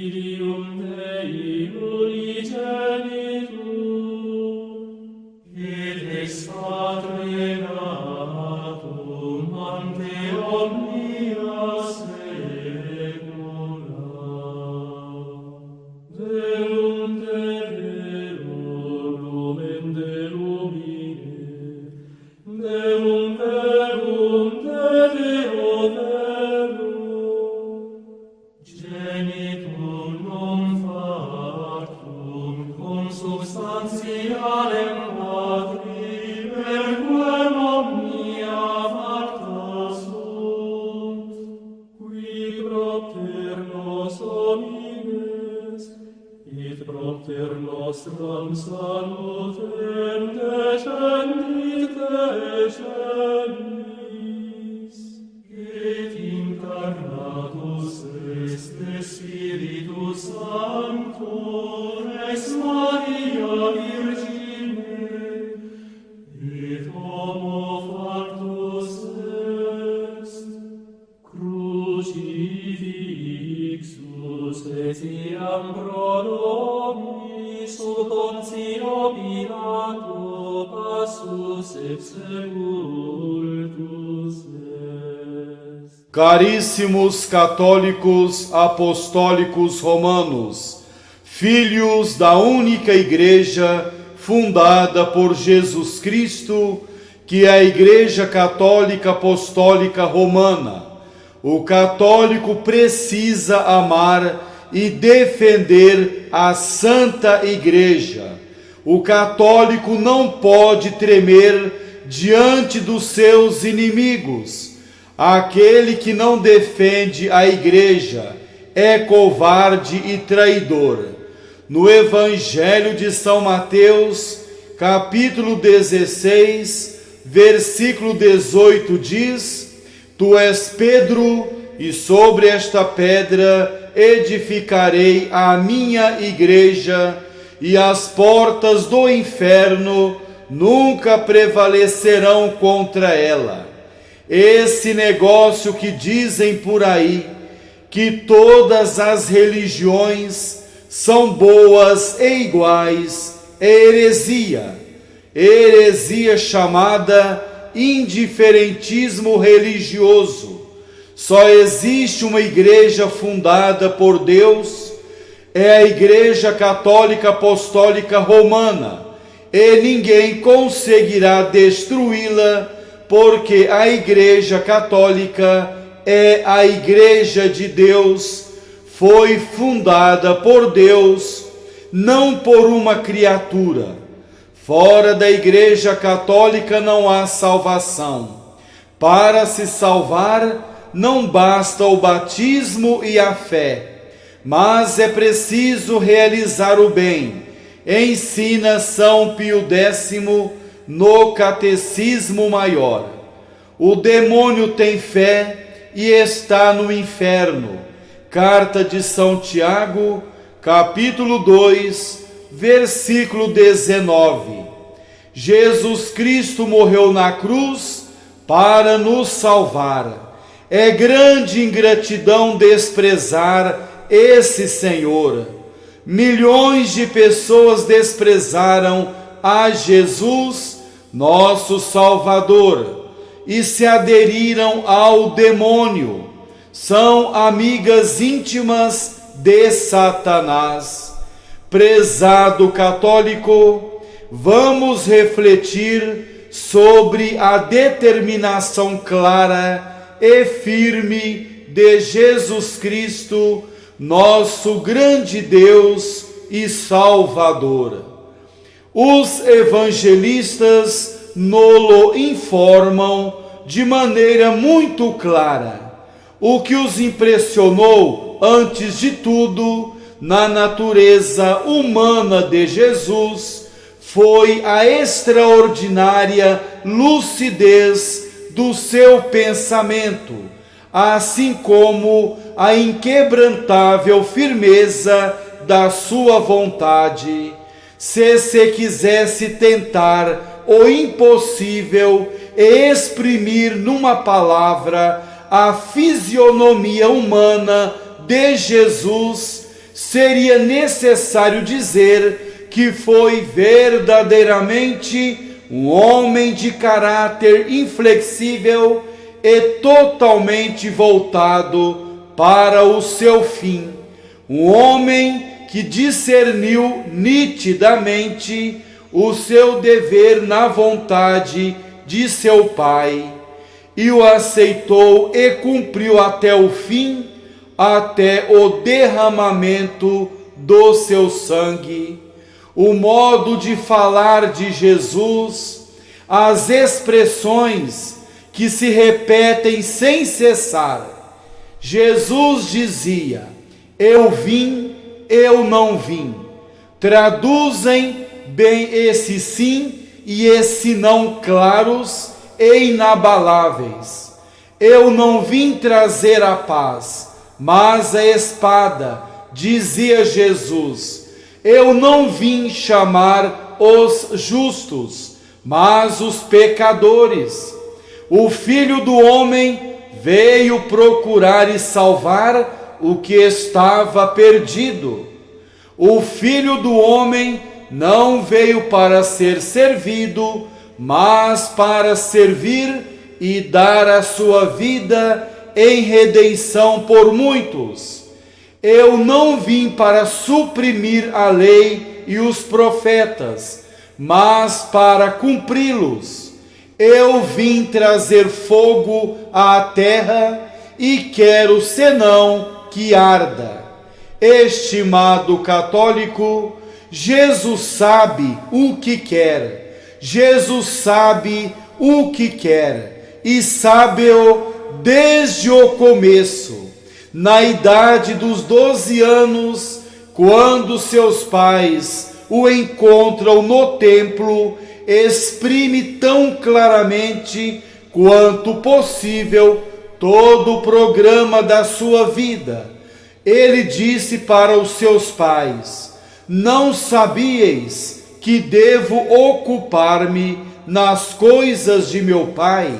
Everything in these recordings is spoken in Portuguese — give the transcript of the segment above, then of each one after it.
Filium Dei unigenitum, et ex Patre natum ante omnia saecula. Deum te verum, lumen de lumine, Deum verum te Deo verum, genitum non factum consubstantialem Patri, per quem omnia facta sunt, qui propter nos homines, et propter nostram salutem descendit Decenis, et incarnatus est Spiritus Sancto ex Maria Virgine, et homo factus est, crucifixus etiam pro nobis sub Pontio Pilato passus et sepultus est. Caríssimos católicos apostólicos romanos, filhos da única Igreja fundada por Jesus Cristo, que é a Igreja Católica Apostólica Romana, o católico precisa amar e defender a Santa Igreja. O católico não pode tremer diante dos seus inimigos. Aquele que não defende a Igreja é covarde e traidor. No Evangelho de São Mateus, capítulo 16, versículo 18 diz: Tu és Pedro, e sobre esta pedra edificarei a minha igreja, e as portas do inferno nunca prevalecerão contra ela. Esse negócio que dizem por aí, que todas as religiões são boas e iguais, é heresia. Heresia chamada indiferentismo religioso. Só existe uma igreja fundada por Deus, é a Igreja Católica Apostólica Romana, e ninguém conseguirá destruí-la, porque a Igreja Católica é a Igreja de Deus, foi fundada por Deus, não por uma criatura. Fora da Igreja Católica não há salvação. Para se salvar, não basta o batismo e a fé, mas é preciso realizar o bem. Ensina São Pio X no Catecismo Maior. O demônio tem fé e está no inferno. Carta de São Tiago, capítulo 2, versículo 19. Jesus Cristo morreu na cruz para nos salvar. É grande ingratidão desprezar esse Senhor. Milhões de pessoas desprezaram a Jesus, nosso Salvador, e se aderiram ao demônio. São amigas íntimas de Satanás. Prezado católico, vamos refletir sobre a determinação clara e firme de Jesus Cristo, nosso grande Deus e Salvador. Os evangelistas nolo informam de maneira muito clara. O que os impressionou, antes de tudo, na natureza humana de Jesus, foi a extraordinária lucidez do seu pensamento, assim como a inquebrantável firmeza da sua vontade. Se quisesse tentar o impossível e exprimir numa palavra a fisionomia humana de Jesus, seria necessário dizer que foi verdadeiramente um homem de caráter inflexível e totalmente voltado para o seu fim. Um homem que discerniu nitidamente o seu dever na vontade de seu Pai e o aceitou e cumpriu até o fim, até o derramamento do seu sangue. O modo de falar de Jesus, as expressões que se repetem sem cessar. Jesus dizia: eu vim, eu não vim. Traduzem bem esse sim e esse não claros e inabaláveis. Eu não vim trazer a paz, mas a espada, dizia Jesus. Eu não vim chamar os justos, mas os pecadores. O Filho do Homem veio procurar e salvar o que estava perdido. O Filho do Homem não veio para ser servido, mas para servir e dar a sua vida em redenção por muitos. Eu não vim para suprimir a lei e os profetas, mas para cumpri-los. Eu vim trazer fogo à terra e quero senão que arda. Estimado católico, Jesus sabe o que quer. Jesus sabe o que quer e sabe-o desde o começo. Na idade dos 12 anos, quando seus pais o encontram no templo, exprime tão claramente quanto possível todo o programa da sua vida. Ele disse para os seus pais: não sabíeis que devo ocupar-me nas coisas de meu Pai?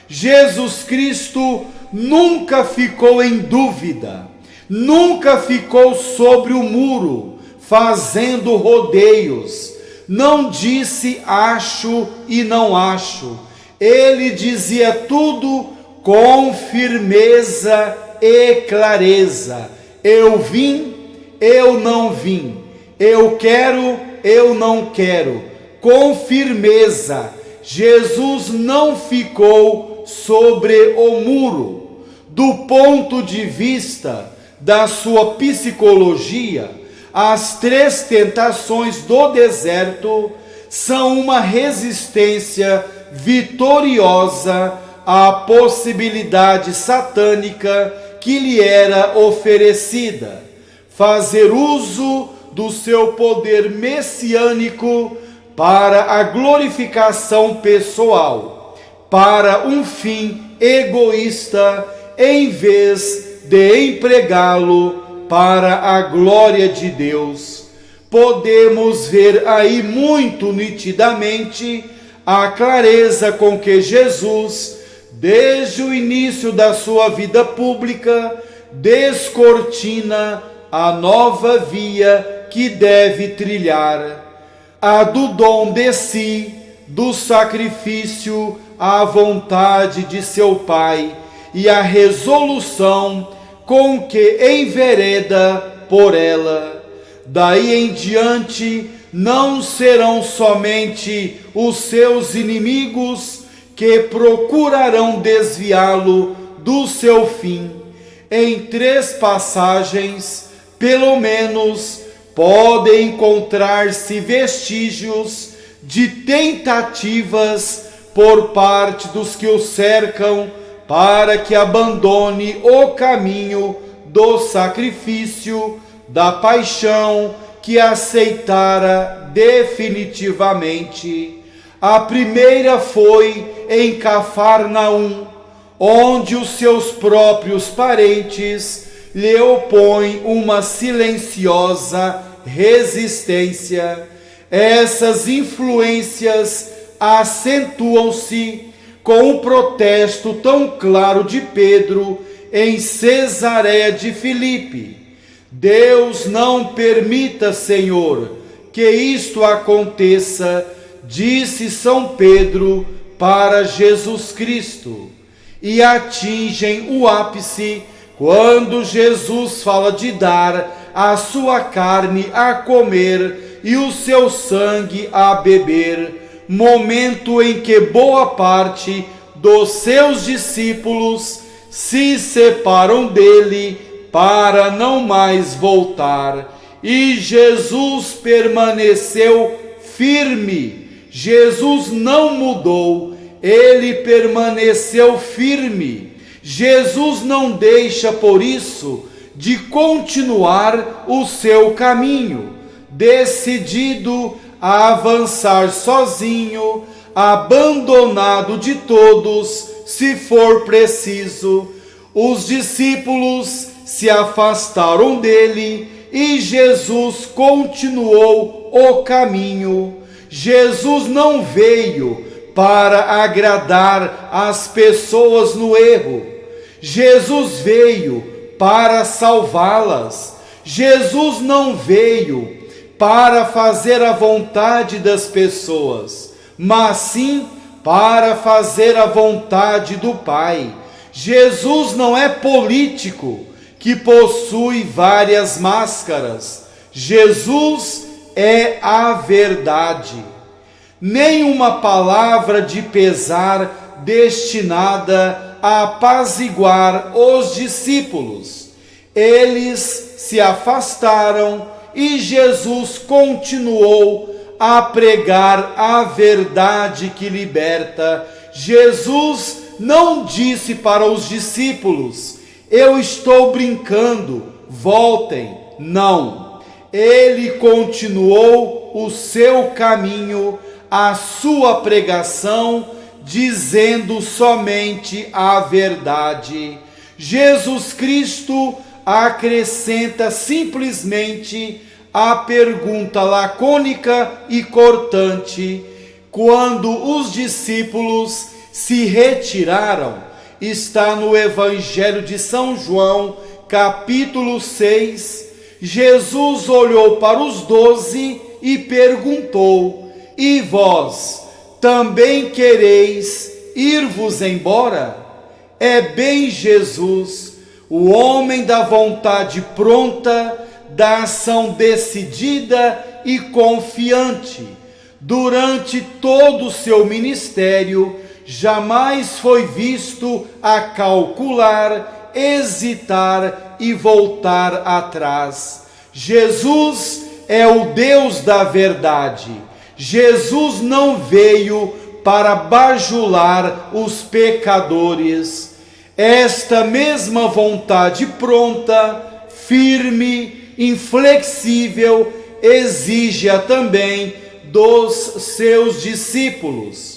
Jesus Cristo nunca ficou em dúvida, nunca ficou sobre o muro, fazendo rodeios. Não disse acho e não acho. Ele dizia tudo com firmeza e clareza. Eu vim, eu não vim. Eu quero, eu não quero. Com firmeza. Jesus não ficou sobre o muro. Do ponto de vista da sua psicologia, as 3 tentações do deserto são uma resistência vitoriosa à possibilidade satânica que lhe era oferecida. Fazer uso do seu poder messiânico para a glorificação pessoal, para um fim egoísta, em vez de empregá-lo para a glória de Deus. Podemos ver aí muito nitidamente a clareza com que Jesus, desde o início da sua vida pública, descortina a nova via que deve trilhar, a do dom de si, do sacrifício à vontade de seu Pai e a resolução com que envereda por ela. Daí em diante não serão somente os seus inimigos que procurarão desviá-lo do seu fim. Em 3 passagens, pelo menos, podem encontrar-se vestígios de tentativas por parte dos que o cercam para que abandone o caminho do sacrifício, da paixão que aceitara definitivamente. A primeira foi em Cafarnaum, onde os seus próprios parentes lhe opõem uma silenciosa resistência. Essas influências acentuam-se com o protesto tão claro de Pedro em Cesareia de Filipe. Deus não permita, Senhor, que isto aconteça, disse São Pedro para Jesus Cristo. E atingem o ápice quando Jesus fala de dar a sua carne a comer e o seu sangue a beber, momento em que boa parte dos seus discípulos se separam dele para não mais voltar. E Jesus permaneceu firme. Jesus não mudou, ele permaneceu firme. Jesus não deixa, por isso, de continuar o seu caminho, decidido a avançar sozinho, abandonado de todos, se for preciso. Os discípulos se afastaram dele e Jesus continuou o caminho. Jesus não veio para agradar as pessoas no erro. Jesus veio para salvá-las. Jesus não veio para fazer a vontade das pessoas, mas sim para fazer a vontade do Pai. Jesus não é político que possui várias máscaras. Jesus é a verdade. Nenhuma palavra de pesar destinada a apaziguar os discípulos. Eles se afastaram e Jesus continuou a pregar a verdade que liberta. Jesus não disse para os discípulos: eu estou brincando, voltem. Não. Ele continuou o seu caminho, a sua pregação, dizendo somente a verdade. Jesus Cristo acrescenta simplesmente a pergunta lacônica e cortante: quando os discípulos se retiraram, está no Evangelho de São João, capítulo 6, Jesus olhou para os 12 e perguntou: e vós também quereis ir-vos embora? É bem Jesus, o homem da vontade pronta, da ação decidida e confiante. Durante todo o seu ministério, jamais foi visto a calcular, hesitar e voltar atrás. Jesus é o Deus da verdade. Jesus não veio para bajular os pecadores. Esta mesma vontade pronta, firme, inflexível, exige-a também dos seus discípulos.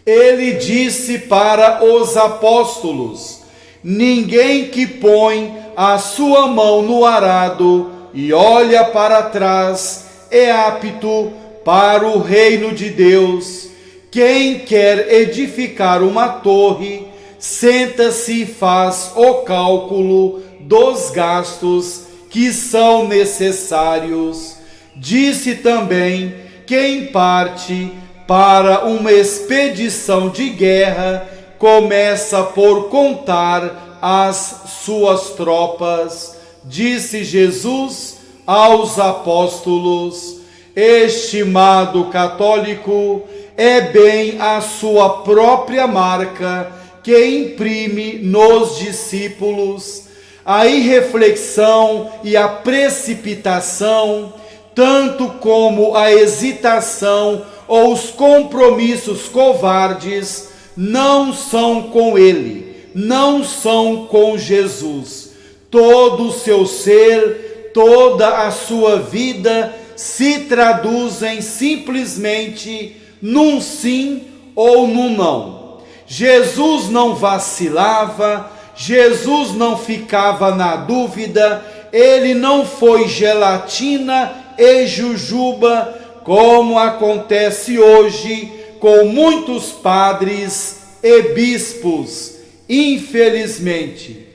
Ele disse para os apóstolos: ninguém que põe a sua mão no arado e olha para trás é apto para o reino de Deus. Quem quer edificar uma torre, senta-se e faz o cálculo dos gastos que são necessários. Disse também: quem parte para uma expedição de guerra, começa por contar as suas tropas. Disse Jesus aos apóstolos: estimado católico, é bem a sua própria marca que imprime nos discípulos a irreflexão e a precipitação, tanto como a hesitação ou os compromissos covardes, não são com ele, não são com Jesus. Todo o seu ser, toda a sua vida se traduzem simplesmente num sim ou num não. Jesus não vacilava, Jesus não ficava na dúvida, ele não foi gelatina e jujuba, como acontece hoje com muitos padres e bispos, infelizmente.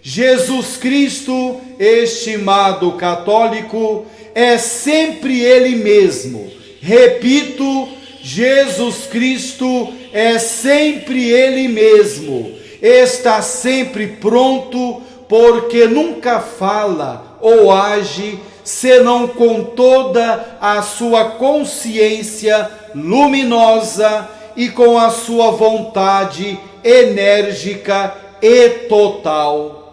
Jesus Cristo, estimado católico, é sempre Ele mesmo. Repito, Jesus Cristo é sempre Ele mesmo. Está sempre pronto, porque nunca fala ou age senão com toda a sua consciência luminosa e com a sua vontade enérgica e total.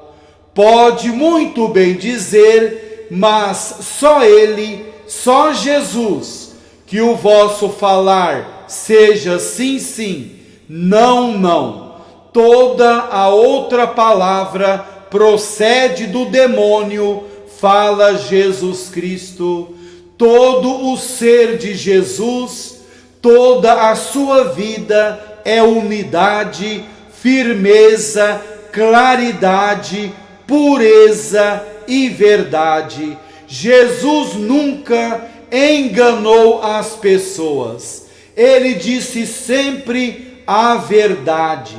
Pode muito bem dizer, mas só Ele, só Jesus, que o vosso falar seja sim, sim, não, não. Toda a outra palavra procede do demônio, fala Jesus Cristo. Todo o ser de Jesus, toda a sua vida é unidade, firmeza, claridade, pureza e verdade. Jesus nunca enganou as pessoas. Ele disse sempre a verdade.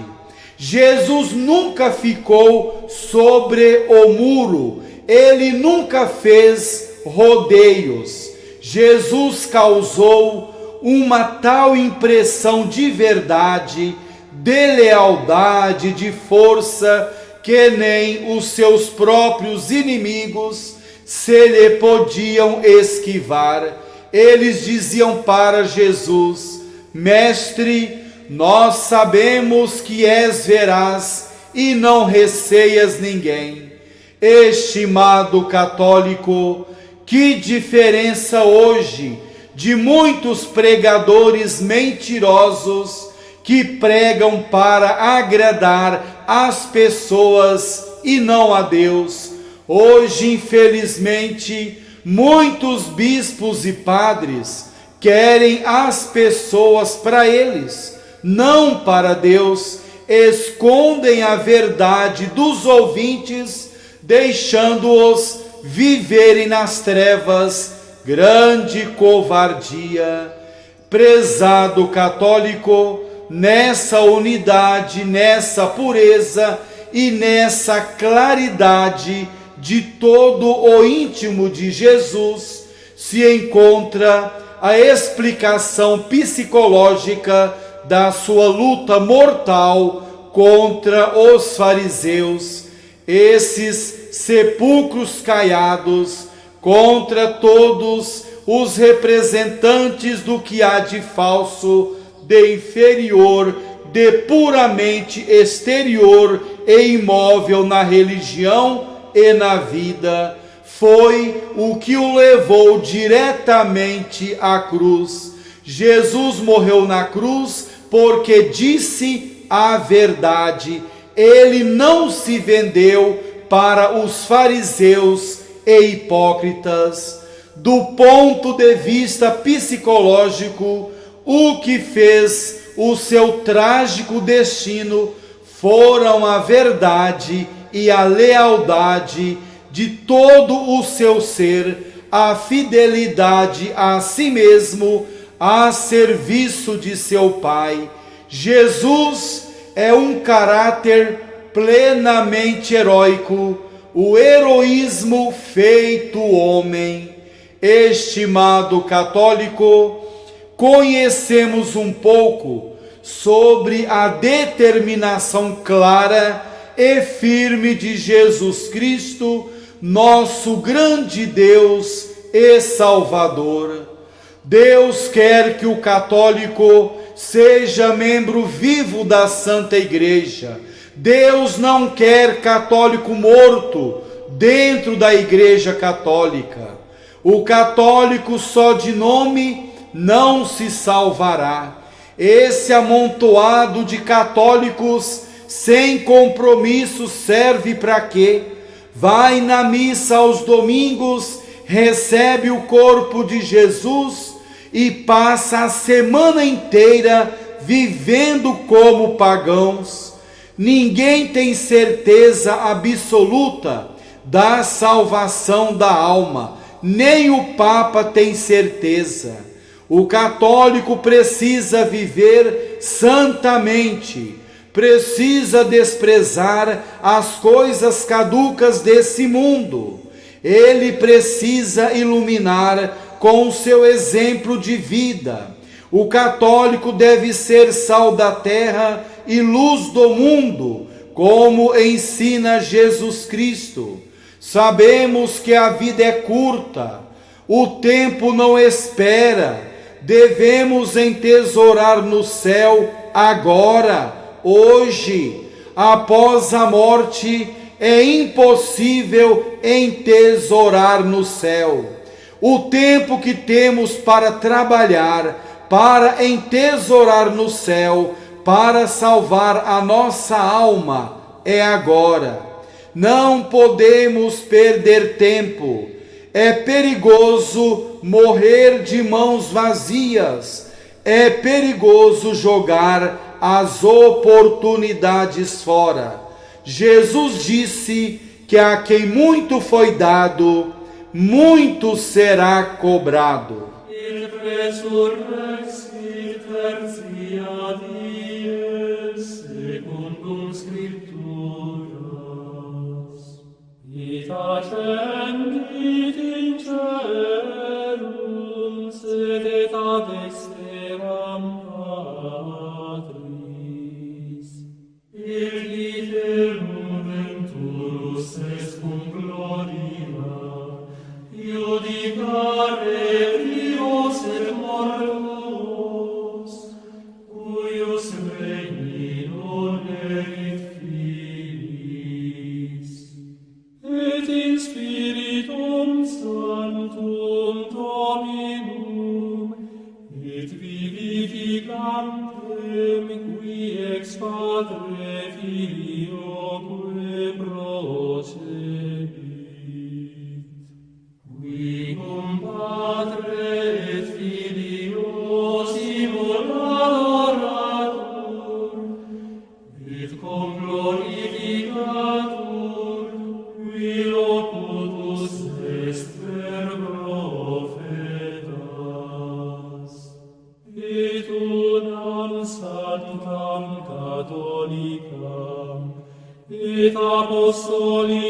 Jesus nunca ficou sobre o muro. Ele nunca fez rodeios. Jesus causou uma tal impressão de verdade, de lealdade, de força, que nem os seus próprios inimigos se lhe podiam esquivar. Eles diziam para Jesus: Mestre, nós sabemos que és veraz e não receias ninguém. Estimado católico, que diferença hoje de muitos pregadores mentirosos que pregam para agradar as pessoas e não a Deus. Hoje, infelizmente, muitos bispos e padres querem as pessoas para eles, não para Deus. Escondem a verdade dos ouvintes, deixando-os viverem nas trevas. Grande covardia. Prezado católico, nessa unidade, nessa pureza e nessa claridade de todo o íntimo de Jesus se encontra a explicação psicológica da sua luta mortal contra os fariseus, esses sepulcros caiados, contra todos os representantes do que há de falso, de inferior, de puramente exterior e imóvel na religião e na vida. Foi o que o levou diretamente à cruz. Jesus morreu na cruz porque disse a verdade. Ele não se vendeu para os fariseus e hipócritas. Do ponto de vista psicológico, o que fez o seu trágico destino foram a verdade e a lealdade de todo o seu ser, a fidelidade a si mesmo, a serviço de seu Pai. Jesus é um caráter plenamente heróico, o heroísmo feito homem. Estimado católico, conhecemos um pouco sobre a determinação clara e firme de Jesus Cristo, nosso grande Deus e Salvador. Deus quer que o católico seja membro vivo da Santa Igreja. Deus não quer católico morto dentro da Igreja Católica. O católico só de nome não se salvará. Esse amontoado de católicos sem compromisso serve para quê? Vai na missa aos domingos, recebe o corpo de Jesus e passa a semana inteira vivendo como pagãos. Ninguém tem certeza absoluta da salvação da alma, nem o Papa tem certeza. O católico precisa viver santamente, precisa desprezar as coisas caducas desse mundo. Ele precisa iluminar com o seu exemplo de vida. O católico deve ser sal da terra e luz do mundo, como ensina Jesus Cristo. Sabemos que a vida é curta, o tempo não espera, devemos entesourar no céu agora, hoje. Após a morte, é impossível entesourar no céu. O tempo que temos para trabalhar, para entesourar no céu, para salvar a nossa alma, é agora. Não podemos perder tempo. É perigoso morrer de mãos vazias. É perigoso jogar as oportunidades fora. Jesus disse que a quem muito foi dado, muito será cobrado. Il resurrexit tertia dies, secundum Scripturas. It ascendit in caelum, sedet ad exteram Patris. Il iterum venturus est cum gloria, iudicare vivos et mortos, cuius regni non erit finis, et in Spiritum Sanctum Dominum, et vivificantem qui ex Padre Filioque procedit, qui cum Patre et Filio simul adoratur, et cum glorificatur, qui locutus est per profetas, et unam sanctam catholicam, et apostolic